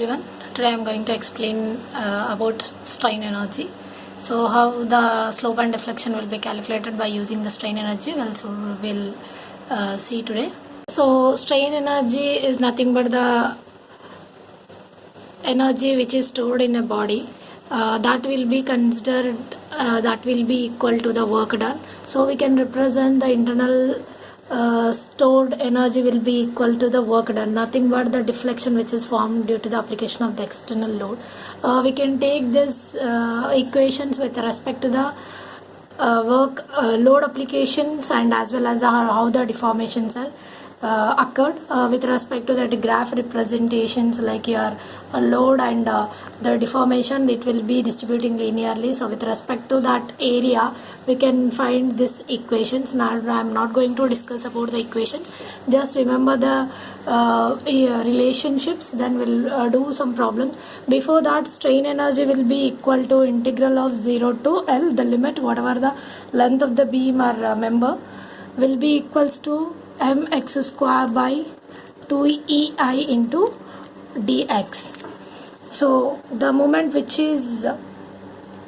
everyone. Today I am going to explain about strain energy. So how the slope and deflection will be calculated by using the strain energy. We'll see today. So strain energy is nothing but the energy which is stored in a body that will be considered that will be equal to the work done. So we can represent the internal stored energy will be equal to the work done, nothing but the deflection which is formed due to the application of the external load. We can take this equations with respect to the work load applications and as well as how the deformations are occurred with respect to that graph representations like your load and the deformation. It will be distributing linearly. So with respect to that area we can find this equations. Now I am not going to discuss about the equations, just remember the relationships, then we'll do some problems. Before that, strain energy will be equal to integral of 0 to L, the limit whatever the length of the beam or member will be equals to mx square by 2ei into dx. So the moment which is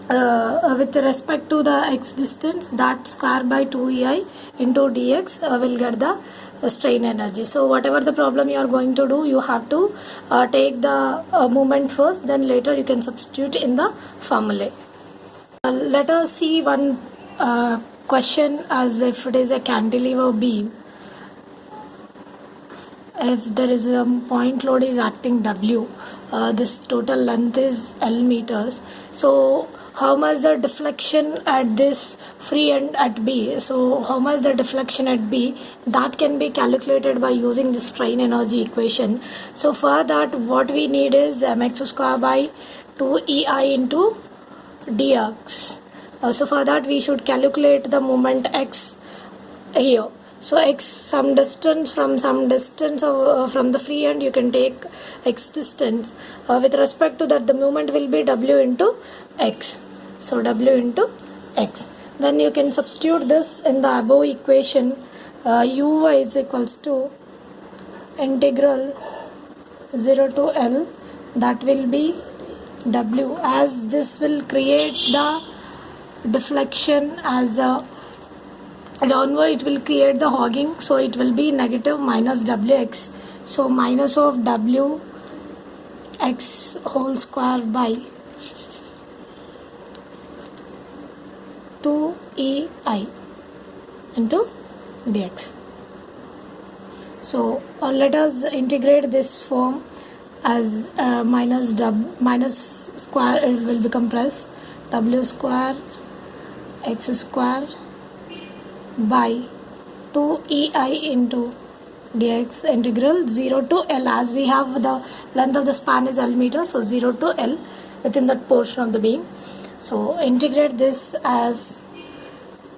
with respect to the x distance, that square by 2ei into dx will get the strain energy. So whatever the problem you are going to do, you have to take the moment first, then later you can substitute in the formulae. Let us see one question as if it is a cantilever beam. If there is a point load is acting W, this total length is L meters. So how much the deflection at this free end at B? So how much the deflection at B, that can be calculated by using the strain energy equation. So for that what we need is mx square by 2ei into dx. So for that we should calculate the moment x here. So x some distance from from the free end you can take x distance. With respect to that the moment will be w into x. So w into x. Then you can substitute this in the above equation. Uy is equals to integral 0 to L, that will be w, as this will create the deflection as a downward, it will create the hogging, so it will be negative minus wx. So minus of wx whole square by 2ei into dx. So let us integrate this form as minus square, it will become plus w square x square by 2ei into dx, integral 0 to L, as we have the length of the span is L meter, so 0 to L within that portion of the beam. So integrate this as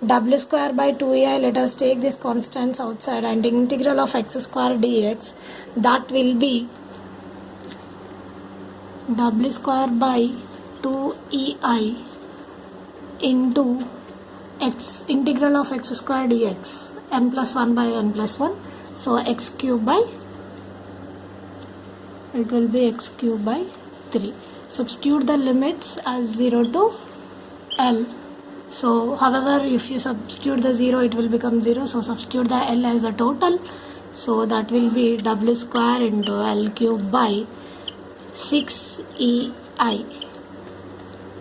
w square by 2ei, let us take this constants outside, and integral of x square dx, that will be w square by 2ei into x, integral of x square dx, n plus 1 by n plus 1, so x cube by, it will be x cube by 3. Substitute the limits as 0 to L. So however if you substitute the 0 it will become 0, so substitute the L as a total, so that will be w square into L cube by 6ei.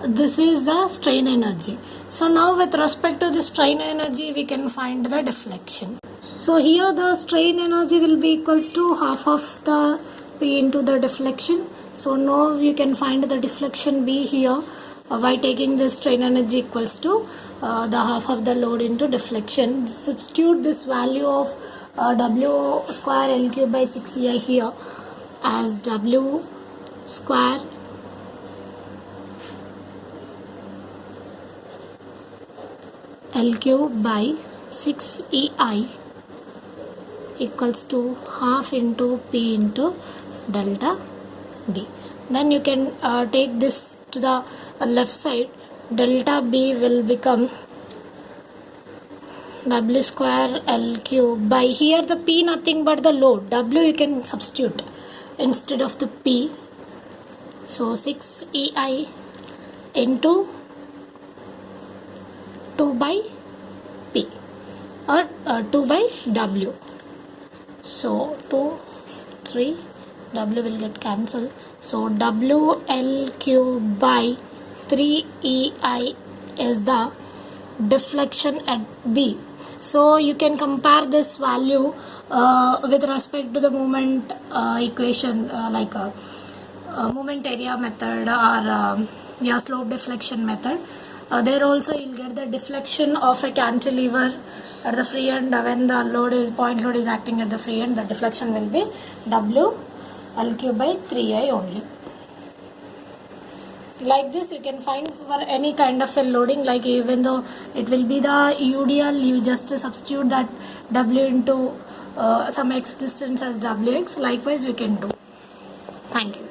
This is the strain energy. So now with respect to the strain energy we can find the deflection. So here the strain energy will be equals to half of the P into the deflection. So now you can find the deflection B here by taking the strain energy equals to the half of the load into deflection. Substitute this value of w square L cube by 6ei here as w square L cube by 6ei equals to half into P into delta B. Then you can take this to the left side. Delta B will become w square L cube by, here the P nothing but the load, W you can substitute instead of the P, So 6 EI into 2 by P, or 2 by W. So 2, 3, W will get cancelled. So WL by 3 EI is the deflection at B. So you can compare this value with respect to the moment equation, like a moment area method, or your slope deflection method. There also you'll get the deflection of a cantilever at the free end. When the point load is acting at the free end, the deflection will be WL by 3I only. Like this you can find for any kind of a loading, like even though it will be the UDL, you just substitute that W into some x distance as WX. Likewise we can do. Thank you.